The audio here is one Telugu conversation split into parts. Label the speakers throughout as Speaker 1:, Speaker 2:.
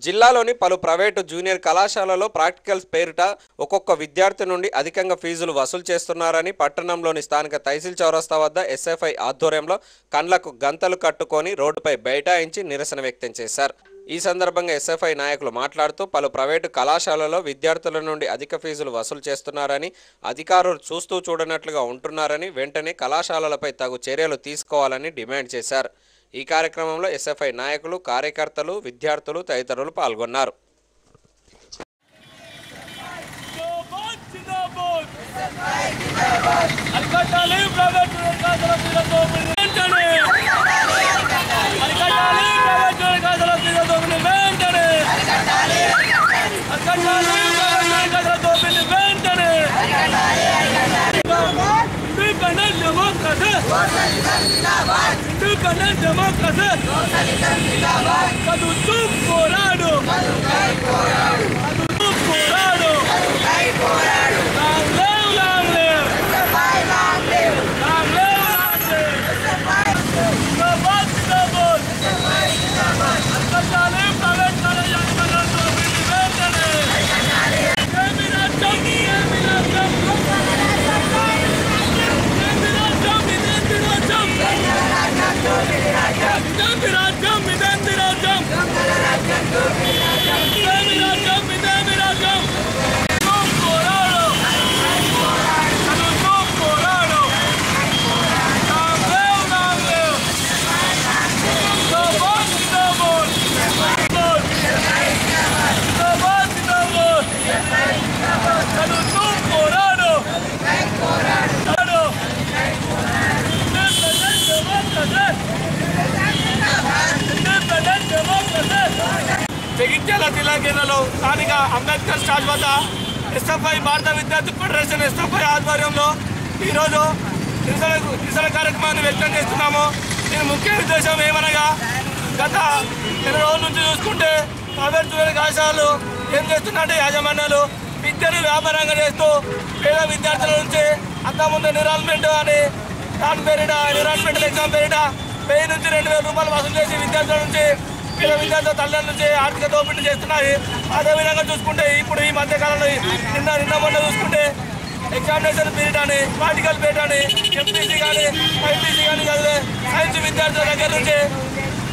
Speaker 1: జిల్లాలోని పలు ప్రైవేటు జూనియర్ కళాశాలలో ప్రాక్టికల్స్ పేరిట ఒక్కొక్క విద్యార్థి నుండి అధికంగా ఫీజులు వసూలు చేస్తున్నారని పట్టణంలోని స్థానిక తహసీల్ చౌరస్తా వద్ద ఎస్ఎఫ్ఐ ఆధ్వర్యంలో కండ్లకు గంతలు కట్టుకొని రోడ్డుపై బైఠాయించి నిరసన వ్యక్తం చేశారు. ఈ సందర్భంగా ఎస్ఎఫ్ఐ నాయకులు మాట్లాడుతూ పలు ప్రైవేటు కళాశాలలో విద్యార్థుల నుండి అధిక ఫీజులు వసూలు చేస్తున్నారని, అధికారులు చూస్తూ చూడనట్లుగా ఉంటున్నారని, వెంటనే కళాశాలలపై తగు చర్యలు తీసుకోవాలని డిమాండ్ చేశారు. ఈ కార్యక్రమంలో ఎస్ఎఫ్ఐ నాయకులు, కార్యకర్తలు, విద్యార్థులు తదితరులు పాల్గొన్నారు.
Speaker 2: జగిత్యాల జిల్లా కేంద్రంలో స్థానిక అంబేద్కర్ స్టాల్ వద్ద ఎస్ఎఫ్ఐ భారత విద్యార్థి ఫెడరేషన్ ఎస్ఎఫ్ఐ ఆధ్వర్యంలో ఈరోజు నిరసన కార్యక్రమాన్ని వ్యక్తం చేస్తున్నాము. దీని ముఖ్య ఉద్దేశం ఏమనగా, గత 2 రోజుల నుంచి చూసుకుంటే ప్రైవేట్ జూనియర్ కళాశాలలు ఏం చేస్తున్నారంటే యాజమాన్యాలు విద్యను వ్యాపారంగా చేస్తూ పేద విద్యార్థుల నుంచి అంతకుముందు ఎన్విరాన్మెంట్ అని దాని పేరిట ఎన్విరాన్మెంటల్ ఎగ్జామ్ పేరిట 1000 నుంచి 2000 రూపాయలు వసూలు చేసి విద్యార్థుల నుంచి పేద విద్యార్థుల తల్లిదండ్రుల నుంచి ఆర్థిక దోపిడీ చేస్తున్నాయి. అదేవిధంగా చూసుకుంటే ఇప్పుడు ఈ మధ్యకాలంలో నిన్న మొన్న చూసుకుంటే ఎగ్జామినేషన్ పీరియడ్ అని, ప్రాక్టికల్ పీరియడ్ అని, ఎంపీసీ కానీ ఐపీసీ కానీ చదివే సైన్స్ విద్యార్థుల దగ్గర నుంచి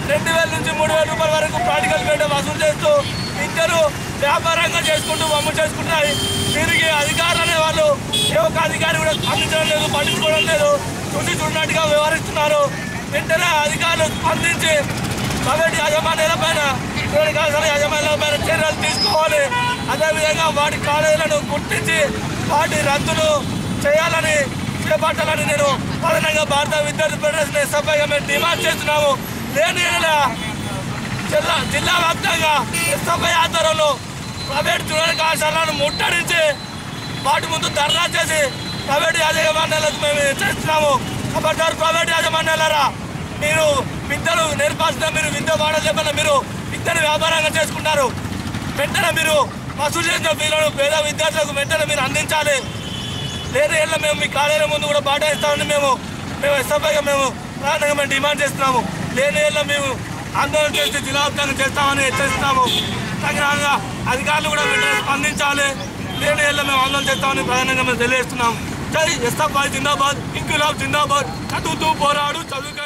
Speaker 2: 2000 నుంచి 3000 రూపాయల వరకు ప్రాక్టికల్ పీరియడ్ వసూలు చేస్తూ విద్యను వ్యాపారంగా చేసుకుంటూ వమ్ము చేసుకుంటున్నాయి. దీనికి అధికారులు అనే వాళ్ళు ఏ ఒక్క అధికారి కూడా స్పందించడం లేదు, పట్టించుకోవడం లేదు, చూసి చూడనట్టుగా వ్యవహరిస్తున్నారు. వెంటనే అధికారులు స్పందించి ప్రైవేట్ యాజమాన్యాలపైన, కళాశాల యాజమాన్యాలపైన చర్యలు తీసుకోవాలి. అదేవిధంగా వాటి కాలేజీలను గుర్తించి వాటి రద్దులు చేయాలని, చేపట్టాలని నేను ప్రధానంగా భారత విద్యార్థి ఫెడరేషన్ ఎస్ఎఫ్ఐగా మేము డిమాండ్ చేస్తున్నాము. లేని జిల్లా వ్యాప్తంగా ఎస్ఎఫ్ఐ ఆధ్వర్యంలో ప్రైవేట్ జూనియర్ కళాశాలను ముట్టడించి వాటి ముందు ధర్నా చేసి ప్రైవేట్ యాజమాన్యాలకు మేము చేస్తున్నాము. కాబట్టి ప్రైవేట్ యాజమాన్యాలరా, మీరు విద్యను నేర్పాల్సిన, మీరు విద్య వాడలేకుండా మీరు విద్యను వ్యాపారంగా చేసుకుంటారు. వెంటనే మీరు వసూలు చేసిన ఫీజులను పేద విద్యార్థులకు వెంటనే మీరు అందించాలి. లేని ఏళ్ళ మేము మీ కాలేజీల ముందు కూడా బాటాయిస్తామని మేము ఎస్ఎఫ్ఐగా మేము ప్రధానంగా మేము డిమాండ్ చేస్తున్నాము. లేని ఏళ్ళ మేము ఆందోళన చేసి జిల్లా వ్యాప్తంగా చేస్తామని హెచ్చరిస్తున్నాము. తగినంగా అధికారులు కూడా వెంటనే స్పందించాలి. లేని ఏళ్ళ మేము ఆందోళన చేస్తామని ప్రధానంగా మేము తెలియజేస్తున్నాము. జై ఎస్ఎఫ్ఐ జిందాబాద్, ఇంక్విలాబ్ జిందాబాద్. చదువుతూ పోరాడు, చదువుక